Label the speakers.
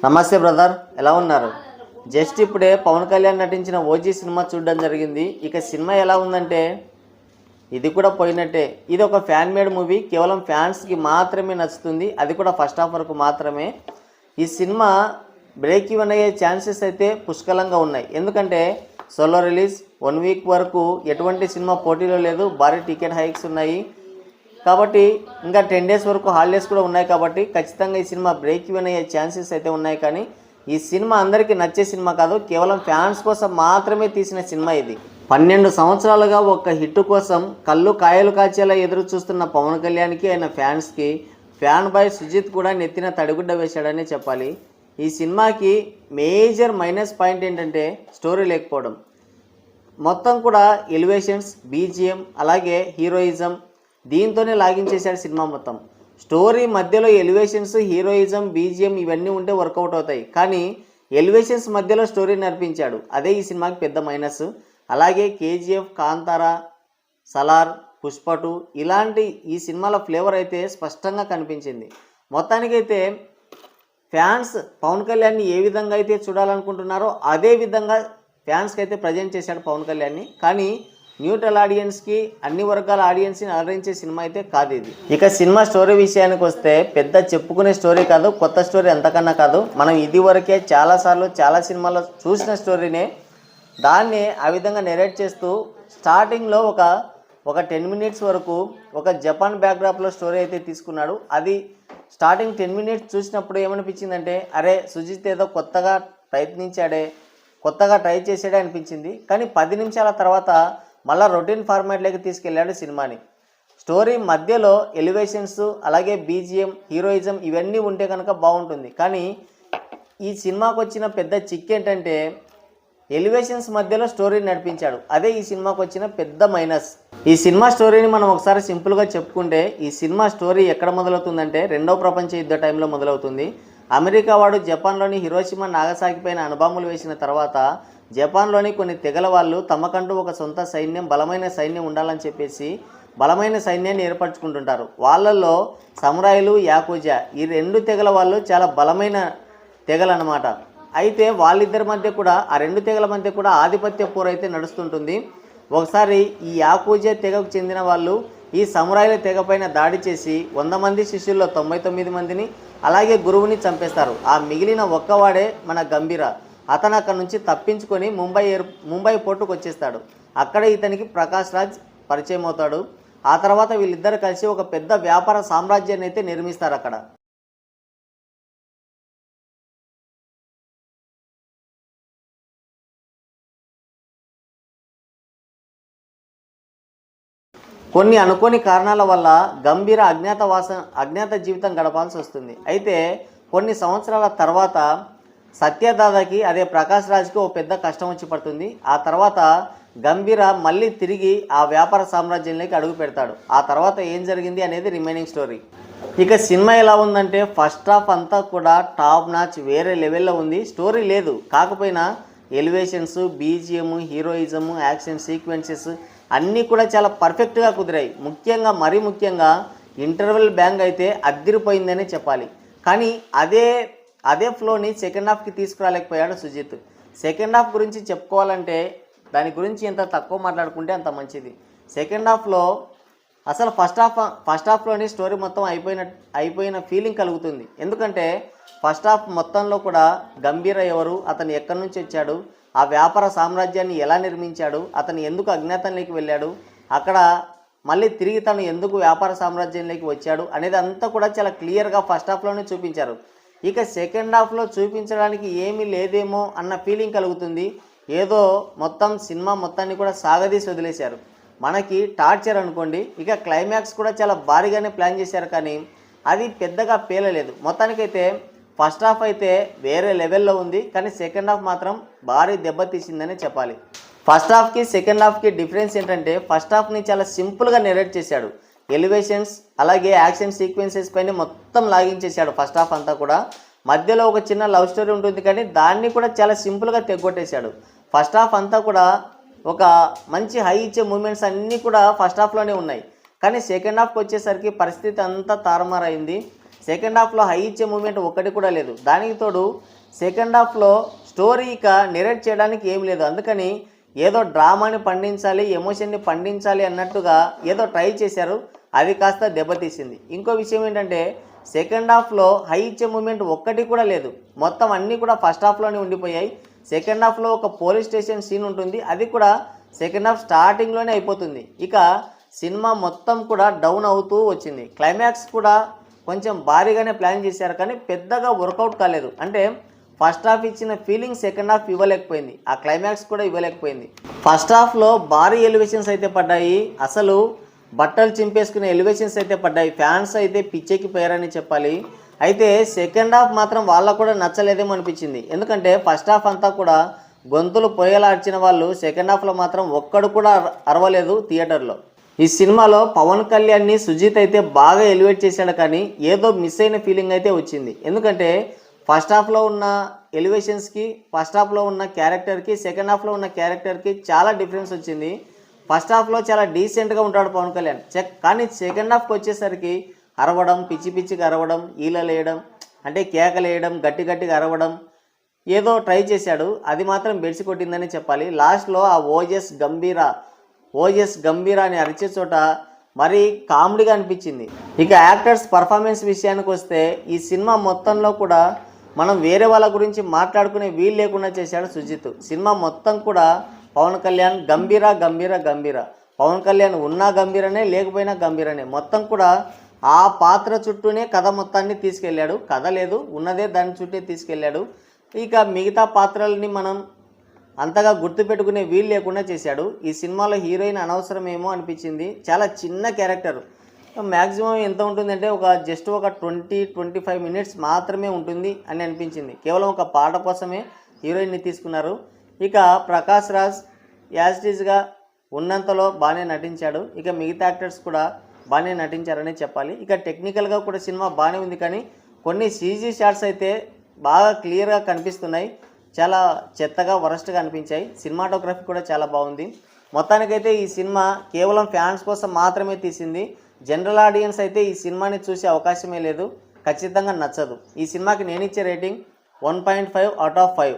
Speaker 1: నమస్తే బ్రదర్, ఎలా ఉన్నారు? జస్ట్ ఇప్పుడే పవన్ కళ్యాణ్ నటించిన ఓజీ సినిమా చూడడం జరిగింది. ఇక సినిమా ఎలా ఉందంటే ఇది కూడా పోయినట్టే. ఇది ఒక ఫ్యాన్ మేడ్ మూవీ, కేవలం ఫ్యాన్స్కి మాత్రమే నచ్చుతుంది, అది కూడా ఫస్ట్ హాఫ్ వరకు మాత్రమే. ఈ సినిమా బ్రేక్ ఈవెన్ అయ్యే ఛాన్సెస్ అయితే పుష్కలంగా ఉన్నాయి. ఎందుకంటే సోలో రిలీజ్ 1 వీక్ వరకు ఎటువంటి సినిమా పోటీలో లేదు, భారీ టికెట్ హైక్స్ ఉన్నాయి కాబట్టి ఇంకా 10 డేస్ వరకు హాలిడేస్ కూడా ఉన్నాయి కాబట్టి ఖచ్చితంగా ఈ సినిమా బ్రేక్ ఈవెన్ అయ్యే ఛాన్సెస్ అయితే ఉన్నాయి. కానీ ఈ సినిమా అందరికీ నచ్చే సినిమా కాదు, కేవలం ఫ్యాన్స్ కోసం మాత్రమే తీసిన సినిమా ఇది. 12 సంవత్సరాలుగా ఒక హిట్ కోసం కళ్ళు కాయలు కాచేలా ఎదురు చూస్తున్న పవన్ కళ్యాణ్కి ఆయన ఫ్యాన్స్కి ఫ్యాన్ బాయ్ సుజిత్ కూడా నెత్తిన తడిగుడ్డ వేశాడని చెప్పాలి. ఈ సినిమాకి మేజర్ మైనస్ పాయింట్ ఏంటంటే స్టోరీ లేకపోవడం. మొత్తం కూడా ఎలివేషన్స్, బీజిఎం అలాగే హీరోయిజం దీంతోనే లాగించేశాడు సినిమా మొత్తం. స్టోరీ మధ్యలో ఎలివేషన్స్, హీరోయిజం, బీజిఎం ఇవన్నీ ఉంటే వర్కౌట్ అవుతాయి, కానీ ఎలివేషన్స్ మధ్యలో స్టోరీ నడిపించాడు. అదే ఈ సినిమాకి పెద్ద మైనస్. అలాగే కేజీఎఫ్, కాంతారా, సలార్, పుష్ప 2 ఇలాంటి ఈ సినిమాల ఫ్లేవర్ అయితే స్పష్టంగా కనిపించింది. మొత్తానికైతే ఫ్యాన్స్ పవన్ కళ్యాణ్ని ఏ విధంగా అయితే చూడాలనుకుంటున్నారో అదే విధంగా ఫ్యాన్స్కి అయితే ప్రజెంట్ చేశాడు పవన్ కళ్యాణ్ని. కానీ న్యూట్రల్ ఆడియన్స్కి, అన్ని వర్గాల ఆడియన్స్ని అలరించే సినిమా అయితే కాదు ఇది. ఇక సినిమా స్టోరీ విషయానికి వస్తే పెద్ద చెప్పుకునే స్టోరీ కాదు, కొత్త స్టోరీ ఎంతకన్నా కాదు. మనం ఇది వరకే చాలాసార్లు చాలా సినిమాల్లో చూసిన స్టోరీనే దాన్ని ఆ విధంగా నెరేట్ చేస్తూ స్టార్టింగ్లో ఒక 10 మినిట్స్ వరకు ఒక జపాన్ బ్యాక్డ్రాప్లో స్టోరీ అయితే తీసుకున్నాడు. అది స్టార్టింగ్ 10 మినిట్స్ చూసినప్పుడు ఏమనిపించిందంటే, అరే సుజిత్ ఏదో కొత్తగా ట్రై చేసాడే అనిపించింది. కానీ 10 నిమిషాల తర్వాత మళ్ళీ రొటీన్ ఫార్మాట్లోకి తీసుకెళ్ళాడు సినిమాని. స్టోరీ మధ్యలో ఎలివేషన్స్ అలాగే బీజిఎం, హీరోయిజం ఇవన్నీ ఉంటే కనుక బాగుంటుంది. కానీ ఈ సినిమాకు వచ్చిన పెద్ద చిక్ ఏంటంటే ఎలివేషన్స్ మధ్యలో స్టోరీ నడిపించాడు. అదే ఈ సినిమాకు వచ్చిన పెద్ద మైనస్. ఈ సినిమా స్టోరీని మనం ఒకసారి సింపుల్గా చెప్పుకుంటే ఈ సినిమా స్టోరీ ఎక్కడ మొదలవుతుందంటే 2వ ప్రపంచ యుద్ధ టైంలో మొదలవుతుంది. అమెరికా వాడు జపాన్లోని హిరోషిమా, నాగసాకి పైన అణుబాంబులు వేసిన తర్వాత జపాన్లోని కొన్ని తెగల వాళ్ళు తమకంటూ ఒక సొంత సైన్యం, బలమైన సైన్యం ఉండాలని చెప్పేసి బలమైన సైన్యాన్ని ఏర్పరచుకుంటుంటారు. వాళ్ళల్లో సమురాయిలు, యాకుజా ఈ 2 తెగల వాళ్ళు చాలా బలమైన తెగలు అన్నమాట. అయితే వాళ్ళిద్దరి మధ్య కూడా, ఆ 2 తెగల మధ్య కూడా ఆధిపత్య పోరు అయితే నడుస్తుంటుంది. ఒకసారి ఈ యాకుజా తెగకు చెందిన వాళ్ళు ఈ సమురాయిల తెగ పైన దాడి చేసి 100 మంది శిష్యుల్లో 99 మందిని అలాగే గురువుని చంపేస్తారు. ఆ మిగిలిన ఒక్కవాడే మన గంభీర. అతను అక్కడ నుంచి తప్పించుకొని ముంబై పోర్టుకు వచ్చేస్తాడు. అక్కడ ఇతనికి ప్రకాష్ రాజ్ పరిచయం అవుతాడు. ఆ తర్వాత వీళ్ళిద్దరు కలిసి ఒక పెద్ద వ్యాపార సామ్రాజ్యాన్ని అయితే నిర్మిస్తారు అక్కడ. కొన్ని అనుకోని కారణాల వల్ల గంభీర అజ్ఞాత జీవితం గడపాల్సి వస్తుంది. అయితే కొన్ని సంవత్సరాల తర్వాత సత్యదాదాకి, అదే ప్రకాష్ రాజ్కి ఓ పెద్ద కష్టం వచ్చి పడుతుంది. ఆ తర్వాత గంభీర మళ్ళీ తిరిగి ఆ వ్యాపార సామ్రాజ్యంలోకి అడుగు పెడతాడు. ఆ తర్వాత ఏం జరిగింది అనేది రిమైనింగ్ స్టోరీ. ఇక సినిమా ఎలా ఉందంటే ఫస్ట్ హాఫ్ అంతా కూడా టాప్ నాచ్, వేరే లెవెల్లో ఉంది. స్టోరీ లేదు, కాకపోయినా elevations, BGM, heroism, action sequences అన్నీ కూడా చాలా పర్ఫెక్ట్గా కుదిరాయి. మరీ ముఖ్యంగా ఇంటర్వెల్ బ్యాంగ్ అయితే అద్దిరిపోయిందనే చెప్పాలి. కానీ అదే ఫ్లోని సెకండ్ హాఫ్కి తీసుకురాలేకపోయాడు సుజిత్. సెకండ్ హాఫ్ గురించి చెప్పుకోవాలంటే దాని గురించి ఎంత తక్కువ మాట్లాడుకుంటే అంత మంచిది. సెకండ్ హాఫ్లో అసలు ఫస్ట్ హాఫ్లోని స్టోరీ మొత్తం అయిపోయిన ఫీలింగ్ కలుగుతుంది. ఎందుకంటే ఫస్ట్ హాఫ్ మొత్తంలో కూడా గంభీర ఎవరు, అతను ఎక్కడి నుంచి వచ్చాడు, ఆ వ్యాపార సామ్రాజ్యాన్ని ఎలా నిర్మించాడు, అతను ఎందుకు అజ్ఞాతంలోకి వెళ్ళాడు, అక్కడ మళ్ళీ తిరిగి తను ఎందుకు వ్యాపార సామ్రాజ్యంలోకి వచ్చాడు అనేది అంతా కూడా చాలా క్లియర్గా ఫస్ట్ హాఫ్లోనే చూపించారు. ఇక సెకండ్ హాఫ్లో చూపించడానికి ఏమీ లేదేమో అన్న ఫీలింగ్ కలుగుతుంది. ఏదో మొత్తం సినిమా మొత్తాన్ని కూడా సాగదీసి వదిలేశారు. మనకి టార్చర్ అనుకోండి. ఇక క్లైమాక్స్ కూడా చాలా భారీగానే ప్లాన్ చేశారు, కానీ అది పెద్దగా పేలలేదు. మొత్తానికైతే ఫస్ట్ హాఫ్ అయితే వేరే లెవెల్లో ఉంది, కానీ సెకండ్ హాఫ్ మాత్రం భారీ దెబ్బతీసిందనే చెప్పాలి. ఫస్ట్ హాఫ్కి సెకండ్ హాఫ్కి డిఫరెన్స్ ఏంటంటే ఫస్ట్ హాఫ్ని చాలా సింపుల్గా నెరేట్ చేశాడు. ఎలివేషన్స్ అలాగే యాక్షన్ సీక్వెన్సెస్ పైన మొత్తం లాగించేశాడు ఫస్ట్ హాఫ్ అంతా కూడా. మధ్యలో ఒక చిన్న లవ్ స్టోరీ ఉంటుంది, కానీ దాన్ని కూడా చాలా సింపుల్గా తెగొట్టేశాడు. ఫస్ట్ హాఫ్ అంతా కూడా ఒక మంచి హై ఇచ్చే మూమెంట్స్ అన్నీ కూడా ఫస్ట్ హాఫ్లోనే ఉన్నాయి. కానీ సెకండ్ హాఫ్కి వచ్చేసరికి పరిస్థితి అంతా తారుమారైంది. సెకండ్ హాఫ్లో హై ఇచ్చే మూమెంట్ ఒక్కటి కూడా లేదు. దానికి తోడు సెకండ్ హాఫ్లో స్టోరీ ఇక నెరేట్ చేయడానికి ఏం లేదు. అందుకని ఏదో డ్రామాని పండించాలి, ఎమోషన్ని పండించాలి అన్నట్టుగా ఏదో ట్రై చేశారు, అది కాస్త దెబ్బతీసింది. ఇంకో విషయం ఏంటంటే సెకండ్ హాఫ్లో హై ఇచ్చే మూమెంట్ ఒక్కటి కూడా లేదు. మొత్తం అన్నీ కూడా ఫస్ట్ హాఫ్లోనే ఉండిపోయాయి. సెకండ్ హాఫ్లో ఒక పోలీస్ స్టేషన్ సీన్ ఉంటుంది, అది కూడా సెకండ్ హాఫ్ స్టార్టింగ్లోనే అయిపోతుంది. ఇక సినిమా మొత్తం కూడా డౌన్ అవుతూ వచ్చింది. క్లైమాక్స్ కూడా కొంచెం భారీగానే ప్లాన్ చేశారు, కానీ పెద్దగా వర్కౌట్ కాలేదు. అంటే ఫస్ట్ హాఫ్ ఇచ్చిన ఫీలింగ్ సెకండ్ హాఫ్ ఇవ్వలేకపోయింది, ఆ క్లైమాక్స్ కూడా ఇవ్వలేకపోయింది. ఫస్ట్ హాఫ్లో భారీ ఎలివేషన్స్ అయితే పడ్డాయి, అసలు బట్టలు చింపేసుకునే ఎలివేషన్స్ అయితే పడ్డాయి. ఫ్యాన్స్ అయితే పిచ్చెక్కి పోయారని చెప్పాలి. అయితే సెకండ్ హాఫ్ మాత్రం వాళ్ళకు కూడా నచ్చలేదేమో అనిపించింది. ఎందుకంటే ఫస్ట్ హాఫ్ అంతా కూడా గొంతులు పొయ్యేలా అర్చిన వాళ్ళు సెకండ్ హాఫ్లో మాత్రం ఒక్కడు కూడా అరవలేదు థియేటర్లో. ఈ సినిమాలో పవన్ కళ్యాణ్ని సుజీత్ అయితే బాగా ఎలివేట్ చేశాడు, కానీ ఏదో మిస్ అయిన ఫీలింగ్ అయితే వచ్చింది. ఎందుకంటే ఫస్ట్ హాఫ్లో ఉన్న ఎలివేషన్స్కి, ఫస్ట్ హాఫ్లో ఉన్న క్యారెక్టర్కి, సెకండ్ హాఫ్లో ఉన్న క్యారెక్టర్కి చాలా డిఫరెన్స్ వచ్చింది. ఫస్ట్ హాఫ్లో చాలా డీసెంట్గా ఉంటాడు పవన్ కళ్యాణ్, కానీ సెకండ్ హాఫ్కి వచ్చేసరికి అరవడం, పిచ్చి పిచ్చిగా అరవడం, ఈలలేయడం, అంటే కేకలేయడం, గట్టి గట్టిగా అరవడం ఏదో ట్రై చేశాడు, అది మాత్రం బెడిసి కొట్టిందని చెప్పాలి. లాస్ట్లో ఆ ఓజస్ గంభీర అని అరిచే చోట మరీ కామెడీగా అనిపించింది. ఇక యాక్టర్స్ పర్ఫార్మెన్స్ విషయానికి వస్తే ఈ సినిమా మొత్తంలో కూడా మనం వేరే వాళ్ళ గురించి మాట్లాడుకునే వీలు లేకుండా చేశాడు సుజిత్. సినిమా మొత్తం కూడా పవన్ కళ్యాణ్ గంభీర. పవన్ కళ్యాణ్ ఉన్నా గంభీరనే, లేకపోయినా గంభీరనే. మొత్తం కూడా ఆ పాత్ర చుట్టూనే కథ మొత్తాన్ని తీసుకెళ్ళాడు. కథ లేదు, ఉన్నదే దాని చుట్టే తీసుకెళ్ళాడు. ఇక మిగతా పాత్రల్ని మనం అంతగా గుర్తుపెట్టుకునే వీలు లేకుండా చేశాడు. ఈ సినిమాలో హీరోయిన్ అనవసరమేమో అనిపించింది. చాలా చిన్న క్యారెక్టర్, మ్యాక్సిమం ఎంత ఉంటుందంటే జస్ట్ ఒక 20-25 మినిట్స్ మాత్రమే ఉంటుంది అని అనిపించింది. కేవలం ఒక పాట కోసమే హీరోయిన్ని తీసుకున్నారు. ఇక ప్రకాష్ రాజ్ యాజిటీజ్గా ఉన్నంతలో బాగానే నటించాడు. ఇక మిగతా యాక్టర్స్ కూడా బాగానే నటించారని చెప్పాలి. ఇక టెక్నికల్గా కూడా సినిమా బాగానే ఉంది, కానీ కొన్ని సీజీ షాట్స్ అయితే బాగా క్లియర్గా కనిపిస్తున్నాయి, చాలా చెత్తగా వరస్ట్గా అనిపించాయి. సినిమాటోగ్రఫీ కూడా చాలా బాగుంది. మొత్తానికైతే ఈ సినిమా కేవలం ఫ్యాన్స్ కోసం మాత్రమే తీసింది. జనరల్ ఆడియన్స్ అయితే ఈ సినిమాని చూసే అవకాశమే లేదు, ఖచ్చితంగా నచ్చదు. ఈ సినిమాకి నేను ఇచ్చే రేటింగ్ 1.5 out of 5.